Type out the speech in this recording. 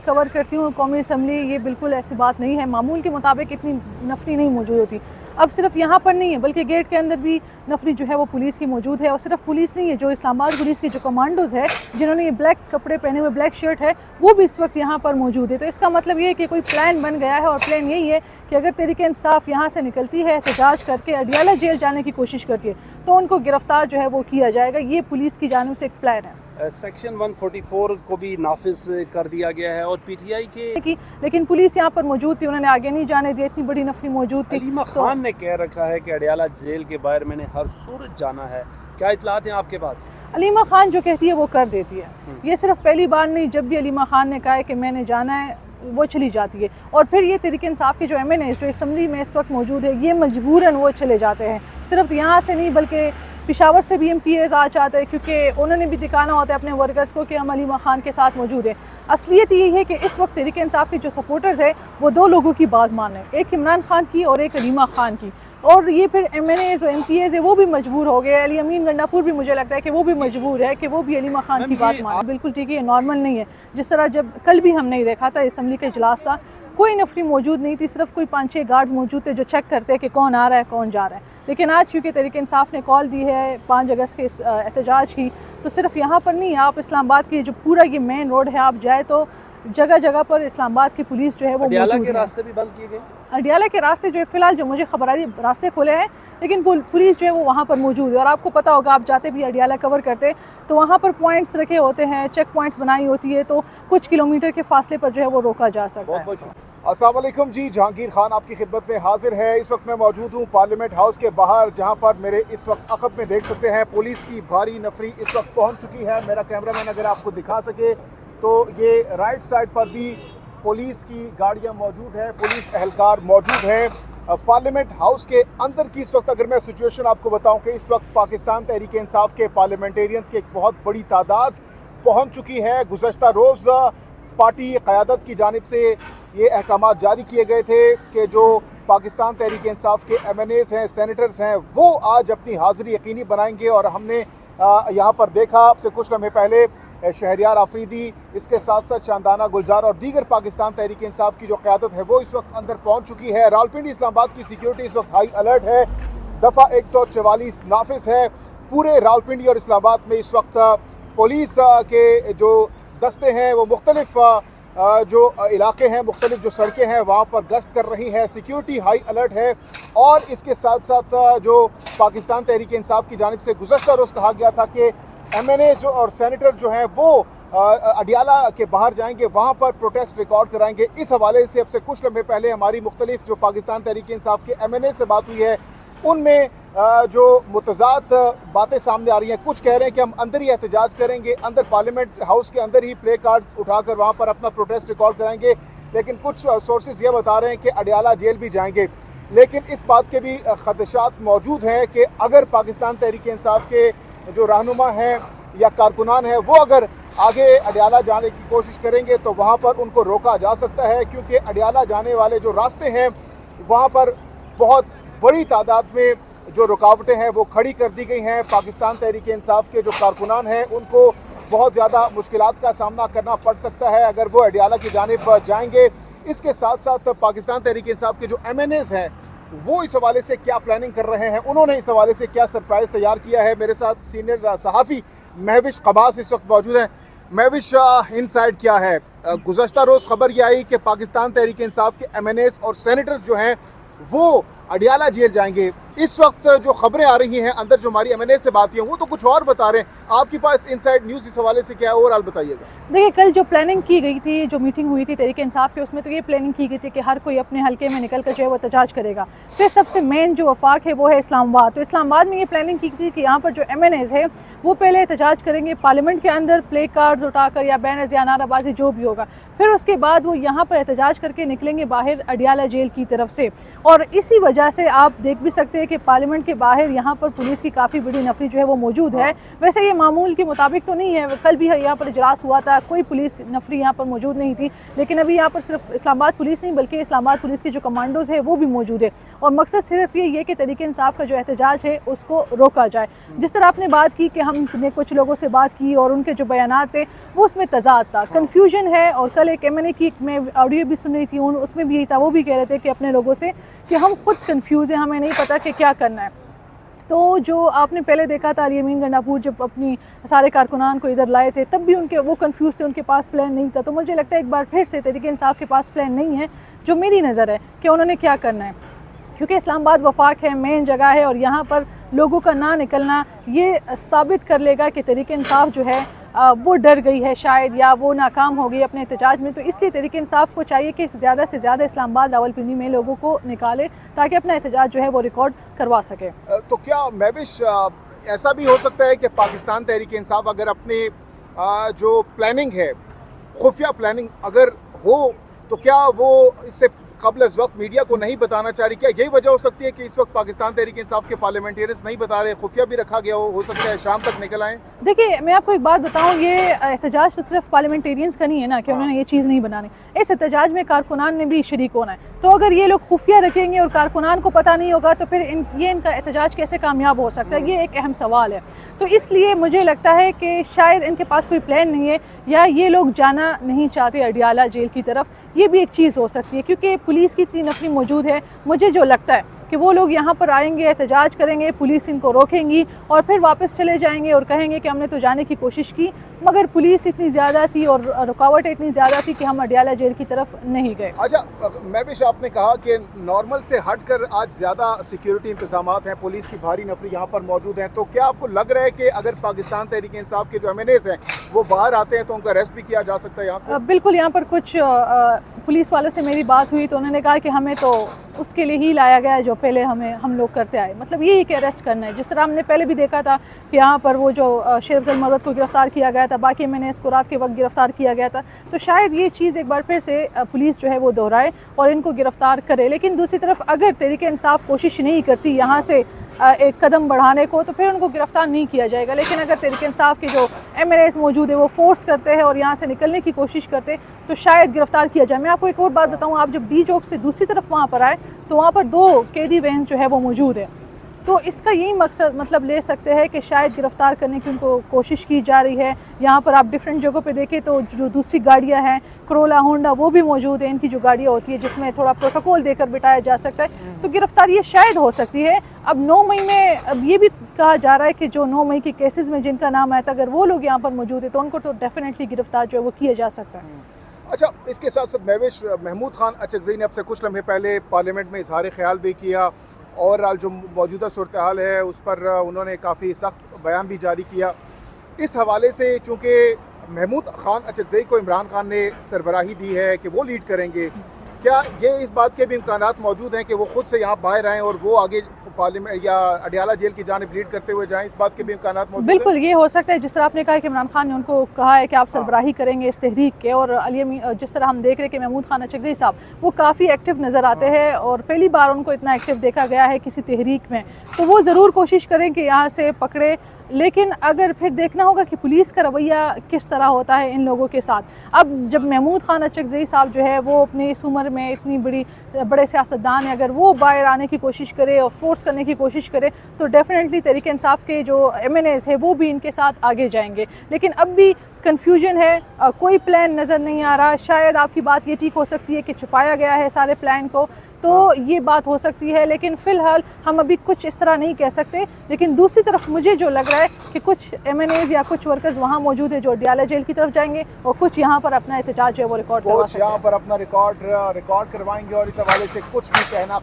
Cover करती हूँ कौमी असम्बली, ये बिल्कुल ऐसी बात नहीं है। मामूल के मुताबिक इतनी नफरी नहीं मौजूद होती। अब सिर्फ यहाँ पर नहीं है बल्कि गेट के अंदर भी नफरी जो है वो पुलिस की मौजूद है। और सिर्फ पुलिस नहीं है, जो इस्लामाबाद पुलिस के जो कमांडोज़ है जिन्होंने ये ब्लैक कपड़े पहने हुए, ब्लैक शर्ट है, वो भी इस वक्त यहाँ पर मौजूद है। तो इसका मतलब ये है कि कोई प्लान बन गया है और प्लान यही है कि अगर तहरीक इंसाफ यहाँ से निकलती है, एहतजाज करके अडियाला जेल जाने की कोशिश करती है, तो उनको गिरफ्तार जो है वो किया जाएगा। ये पुलिस की जानिब से एक प्लान है। सेक्शन 144 को भी नाफिज कर दिया गया है और पीटीआई के लेकिन पुलिस यहाँ पर मौजूद थी, उन्होंने आगे नहीं जाने दिया, इतनी बड़ी नफरी मौजूद थी। अलीमा खान ने कह रखा है कि अडियाला जेल के बाहर मैंने हर सूरत जाना है। क्या इतलात हैं आपके पास? अलीमा खान जो कहती है वो कर देती है। ये सिर्फ पहली बार नहीं, जब भी अलीमा खान ने कहा है कि मैंने जाना है, वो चली जाती है। और फिर ये तहरीक इंसाफ के जो MNA जो असम्बली में इस वक्त मौजूद है, ये मजबूरन वो चले जाते हैं। सिर्फ यहाँ से नहीं बल्कि पेशावर से भी MPs आ जाते हैं, क्योंकि उन्होंने भी दिखाना होता है अपने वर्कर्स को कि हम अलीमा खान के साथ मौजूद है। असलियत यही है कि इस वक्त तहरीक इंसाफ के जो सपोर्टर्स हैं वो दो लोगों की बात मान रहे हैं, एक इमरान खान की और एक अलीमा खान की। और ये फिर MNAs और MPs है वो भी मजबूर हो गए। अली अमीन गंडापुर भी मुझे लगता है कि वो भी मजबूर है कि वो भी अलीमा खान की बात माने। बिल्कुल ठीक है, ये नॉर्मल नहीं है। जिस तरह जब कल भी हमने देखा था असम्बली का इजलास था, कोई नफरी मौजूद नहीं थी, सिर्फ कोई 5-6 गार्ड्स मौजूद थे जो चेक करते हैं कि कौन आ रहा है कौन जा रहा है। लेकिन आज चूँकि तहरीक इंसाफ ने कॉल दी है 5 अगस्त के एहतजाज की, तो सिर्फ यहाँ पर नहीं, आप इस्लामाबाद की जो पूरा ये मेन रोड है आप जाए तो जगह जगह पर इस्लामाबाद की पुलिस जो है वो अडियाला मौजूद के है। रास्ते भी बंद किए गए। अडियाला के रास्ते जो है फ़िलहाल जो मुझे खबर आ रही है रास्ते खुले हैं, लेकिन पुलिस जो है वो वहाँ पर मौजूद है। और आपको पता होगा, आप जाते भी अडियाला कवर करते तो वहाँ पर पॉइंट्स रखे होते हैं, चेक पॉइंट्स बनाई होती है, तो कुछ किलोमीटर के फासले पर जो है वो रोका जा सकता है। अस्सलाम वालेकुम जी, जहांगीर खान आपकी खिदमत में हाजिर है। इस वक्त मैं मौजूद हूँ पार्लियामेंट हाउस के बाहर, जहाँ पर मेरे इस वक्त अक़ब में देख सकते हैं पुलिस की भारी नफरी इस वक्त पहुँच चुकी है। मेरा कैमरामैन अगर आपको दिखा सके तो ये राइट साइड पर भी पुलिस की गाड़ियाँ मौजूद है, पुलिस एहलकार मौजूद है। पार्लियामेंट हाउस के अंदर की इस वक्त अगर मैं सिचुएशन आपको बताऊं कि इस वक्त पाकिस्तान तहरीक इंसाफ के पार्लियामेंटेरियंस की एक बहुत बड़ी तादाद पहुंच चुकी है। गुज़श्ता रोज़ पार्टी क़यादत की जानिब से ये अहकाम जारी किए गए थे कि जो पाकिस्तान तहरीक इंसाफ के MNAs हैं, सेनेटर्स हैं, वो आज अपनी हाज़िरी यकीनी बनाएंगे। और हमने यहाँ पर देखा आपसे कुछ लम्हे पहले शहरियार आफरीदी, इसके साथ साथ चांदाना गुलजार और दीगर पाकिस्तान तहरीक इंसाफ की जो क़यादत है वो इस वक्त अंदर पहुँच चुकी है। रावलपिंडी इस्लामाबाद की सिक्योरिटी इस वक्त हाई अलर्ट है। दफ़ा 144 नाफिज है। पूरे रावलपिंडी और इस्लामाबाद में इस वक्त पुलिस के जो दस्ते हैं वो मुख्तलिफ जो इलाके हैं, मुख्तलिफ जो सड़कें हैं वहाँ पर गश्त कर रही हैं। सिक्योरिटी हाई अलर्ट है। और इसके साथ साथ जो पाकिस्तान तहरीक इंसाफ की जानिब से गुज़श्ता रोज़ कहा गया था कि MNAs और सेनेटर जो हैं वो अडियाला के बाहर जाएंगे, वहाँ पर प्रोटेस्ट रिकॉर्ड कराएंगे। इस हवाले से अब से कुछ लम्हे पहले हमारी मुख्तलिफ जो पाकिस्तान तहरीक इंसाफ के MNA से बात हुई है, उनमें जो मुतज़ाद बातें सामने आ रही हैं। कुछ कह रहे हैं कि हम अंदर ही एहतजाज करेंगे, अंदर पार्लियामेंट हाउस के अंदर ही प्ले कार्ड्स उठाकर वहाँ पर अपना प्रोटेस्ट रिकॉर्ड कराएंगे। लेकिन कुछ सोर्सेज ये बता रहे हैं कि अडियाला जेल भी जाएंगे। लेकिन इस बात के भी खदशात मौजूद हैं कि अगर पाकिस्तान तहरीक इंसाफ के जो रहनुमा हैं या कारकुनान हैं वो अगर आगे अडियाला जाने की कोशिश करेंगे तो वहाँ पर उनको रोका जा सकता है, क्योंकि अडियाला जाने वाले जो रास्ते हैं वहाँ पर बहुत बड़ी तादाद में जो रुकावटें हैं वो खड़ी कर दी गई हैं। पाकिस्तान तहरीक इंसाफ के जो कारकुनान हैं उनको बहुत ज़्यादा मुश्किलात का सामना करना पड़ सकता है अगर वो अडियाला की जानिब जाएंगे। इसके साथ साथ पाकिस्तान तहरीक इंसाफ के जो MNAs हैं वो इस हवाले से क्या प्लानिंग कर रहे हैं, उन्होंने इस हवाले से क्या सरप्राइज़ तैयार किया है। मेरे साथ सीनियर सहाफ़ी महविश कबास इस वक्त मौजूद हैं। महविश, इनसाइड क्या है? गुज़श्ता रोज़ खबर ये आई कि पाकिस्तान तहरीक इंसाफ के MNAs और सेनेटर्स जो हैं वो अडियाला जेल जाएंगे। इस वक्त जो खबरें आ रही हैं अंदर जो हमारी MNA से बात है वो तो कुछ और बता रहे हैं। आपके पास इनसाइड न्यूज़ इस हवाले से क्या है, ओवरऑल बताइएगा। देखिए, कल जो प्लानिंग की गई थी, जो मीटिंग हुई थी तहरीक इंसाफ के, उसमें तो ये प्लानिंग की गई थी कि हर कोई अपने हल्के में निकल कर जो है वो एहतजाज करेगा। फिर सबसे मेन जो वफाक है वो है इस्लामाबाद। तो इस्लामाबाद में ये प्लानिंग की थी कि यहाँ पर जो MNAs है वो पहले एहतजाज करेंगे पार्लियामेंट के अंदर, प्ले कार्ड्स उठाकर या बैनर्स या नाराबाजी जो भी होगा। फिर उसके बाद वो यहाँ पर एहतजाज करके निकलेंगे बाहर अडियाला जेल की तरफ से। और इसी वजह वजह से आप देख भी सकते हैं कि पार्लियामेंट के बाहर यहाँ पर पुलिस की काफ़ी बड़ी नफरी जो है वो मौजूद है। वैसे ये मामूल के मुताबिक तो नहीं है, कल भी यहाँ पर इजलास हुआ था, कोई पुलिस नफरी यहाँ पर मौजूद नहीं थी, लेकिन अभी यहाँ पर सिर्फ इस्लामाबाद पुलिस नहीं बल्कि इस्लामाबाद पुलिस के जो कमांडोज है वो भी मौजूद है। और मकसद सिर्फ ये है कि तहरीक इंसाफ का जो एहतजाज है उसको रोका जाए। जिस तरह आपने बात की कि हमने कुछ लोगों से बात की और उनके जो बयानात थे वो उसमें तजाद था, कन्फ्यूजन है। और कल एक MNA की मैं ऑडियो भी सुन रही थी, उसमें भी यही था, वो भी कह रहे थे कि अपने लोगों से कि हम खुद कंफ्यूज हैं, हमें नहीं पता कि क्या करना है। तो जो आपने पहले देखा था अमीन गंडापुर जब अपनी सारे कारकुनान को इधर लाए थे तब भी वो कंफ्यूज थे, उनके पास प्लान नहीं था। तो मुझे लगता है एक बार फिर से तहरीक इंसाफ के पास प्लान नहीं है, जो मेरी नज़र है कि उन्होंने क्या करना है, क्योंकि इस्लामाबाद वफाक है, मेन जगह है और यहाँ पर लोगों का ना निकलना ये साबित कर लेगा कि तहरीक इंसाफ जो है वो डर गई है शायद, या वो नाकाम हो गई अपने एहतजाज में। तो इसलिए तहरीक इंसाफ को चाहिए कि ज़्यादा से ज़्यादा इस्लामाबाद रावलपिंडी में लोगों को निकाले ताकि अपना एहतजाज जो है वो रिकॉर्ड करवा सके। तो क्या महविश ऐसा भी हो सकता है कि पाकिस्तान तहरीक इंसाफ अगर अपने जो प्लानिंग है, खुफिया प्लानिंग अगर हो, तो क्या वो इससे कबल इस वक्त मीडिया को नहीं बताना चाह रही? क्या यही वजह हो सकती है कि इस वक्त पाकिस्तान तहरीक इंसाफ के पार्लियामेंटेरियंस नहीं बता रहे, खुफिया भी रखा गया हो सकता है शाम तक निकल आए? देखिए, मैं आपको एक बात बताऊं, ये एहतजाज तो सिर्फ पार्लियामेंटेरियंस का नहीं है ना कि उन्होंने ये चीज़ नहीं बनानी, इस एहतजाज में कारकुनान ने भी शरीक होना है। तो अगर ये लोग खुफिया रखेंगे और कारकुनान को पता नहीं होगा तो फिर इनका एहतजाज कैसे कामयाब हो सकता है, ये एक अहम सवाल है। तो इसलिए मुझे लगता है कि शायद इनके पास कोई प्लान नहीं है, या ये लोग जाना नहीं चाहते अडियाला जेल की तरफ, ये भी एक चीज़ हो सकती है। क्योंकि पुलिस की इतनी नफरी मौजूद है, मुझे जो लगता है कि वो लोग यहाँ पर आएंगे, एहतजाज करेंगे, पुलिस इनको रोकेंगी और फिर वापस चले जाएंगे और कहेंगे कि हमने तो जाने की कोशिश की, मगर पुलिस इतनी ज़्यादा थी और रुकावटें इतनी ज़्यादा थी कि हम अडियाला जेल की तरफ नहीं गए। अच्छा, महविश आपने कहा कि नॉर्मल से हटकर आज ज़्यादा सिक्योरिटी इंतजामात हैं, पुलिस की भारी नफरी यहाँ पर मौजूद हैं, तो क्या आपको लग रहा है कि अगर पाकिस्तान तहरीक इंसाफ के जो MNAs हैं वो बाहर आते हैं तो उनका अरेस्ट भी किया जा सकता है यहाँ से? बिल्कुल, यहाँ पर कुछ पुलिस वालों से मेरी बात हुई तो उन्होंने कहा कि हमें तो उसके लिए ही लाया गया है जो पहले हम लोग करते आए, मतलब यही कि अरेस्ट करना है। जिस तरह हमने पहले भी देखा था कि यहाँ पर वो जो शेर अफजल मरवत को गिरफ़्तार किया गया था, बाकी मैंने इसको रात के वक्त गिरफ़्तार किया गया था, तो शायद ये चीज़ एक बार फिर से पुलिस जो है वो दोहराए और इनको गिरफ़्तार करे। लेकिन दूसरी तरफ अगर तहरीक इंसाफ कोशिश नहीं करती यहाँ से एक कदम बढ़ाने को तो फिर उनको गिरफ़्तार नहीं किया जाएगा। लेकिन अगर तहरीक इंसाफ के जो MNAs मौजूद है वो फोर्स करते हैं और यहाँ से निकलने की कोशिश करते तो शायद गिरफ़्तार किया जाए। मैं आपको एक और बात बताऊँ, आप जब D चौक से दूसरी तरफ वहाँ पर आए तो वहाँ पर 2 कैदी वैन जो है वो मौजूद है, तो इसका यही मकसद मतलब ले सकते हैं कि शायद गिरफ़्तार करने की उनको कोशिश की जा रही है। यहाँ पर आप डिफरेंट जगहों पे देखें तो जो दूसरी गाड़ियाँ हैं, करोला, होंडा, वो भी मौजूद है। इनकी जो गाड़ियाँ होती है जिसमें थोड़ा प्रोटोकॉल देकर बिठाया जा सकता है, तो गिरफ़्तारी ये शायद हो सकती है। अब 9 मई में अब ये भी कहा जा रहा है कि जो 9 मई के केसेस में जिनका नाम आया था, अगर वो लोग यहाँ पर मौजूद है तो उनको तो डेफिनेटली गिरफ़्तार जो है वो किया जा सकता है। अच्छा, इसके साथ साथ महविश, महमूद खान अचकज़ई ने अब से कुछ लम्हे पहले पार्लियामेंट में इज़हार ख्याल भी किया और जो मौजूदा सूरत हाल है उस पर उन्होंने काफ़ी सख्त बयान भी जारी किया। इस हवाले से चूँकि महमूद खान अचकज़ई को इमरान खान ने सरबराही दी है कि वो लीड करेंगे, क्या ये इस बात के भी इम्कानात मौजूद हैं कि वो खुद से यहाँ बाहर आएँ और वो आगे पार्लियामेंट या अडियाला जेल की जानिब लीड करते हुए जाएं? इस बात के भी इम्कानात मौजूद हैं? बिल्कुल, ये हो सकता है। जिस तरह आपने कहा कि इमरान खान ने उनको कहा है कि आप सरबराही करेंगे इस तहरीक के, और जिस तरह हम देख रहे हैं कि महमूद खान अचकज़ई साहब वो काफ़ी एक्टिव नज़र आते हैं और पहली बार उनको इतना एक्टिव देखा गया है किसी तहरीक में, तो वो ज़रूर कोशिश करें कि यहाँ से पकड़े। लेकिन अगर फिर देखना होगा कि पुलिस का रवैया किस तरह होता है इन लोगों के साथ। अब जब महमूद खान अचकज़ई साहब जो है वो अपनी इस उम्र में इतनी बड़े सियासतदान है, अगर वो बाहर आने की कोशिश करे और फोर्स करने की कोशिश करे तो डेफिनेटली तहरीक इंसाफ के जो MNAs है वो भी इनके साथ आगे जाएंगे। लेकिन अब भी कन्फ्यूजन है, कोई प्लान नज़र नहीं आ रहा। शायद आपकी बात ये ठीक हो सकती है कि छुपाया गया है सारे प्लान को, तो ये बात हो सकती है, लेकिन फ़िलहाल हम अभी कुछ इस तरह नहीं कह सकते। लेकिन दूसरी तरफ मुझे जो लग रहा है कि कुछ MNAs या कुछ वर्कर्स वहाँ मौजूद है जो अडियाला जेल की तरफ जाएंगे और कुछ यहाँ पर अपना एहतजाज जो है वो रिकॉर्ड करवा सकते हैं। यहाँ पर अपना रिकॉर्ड करवाएंगे और इस हवाले से कुछ भी कहना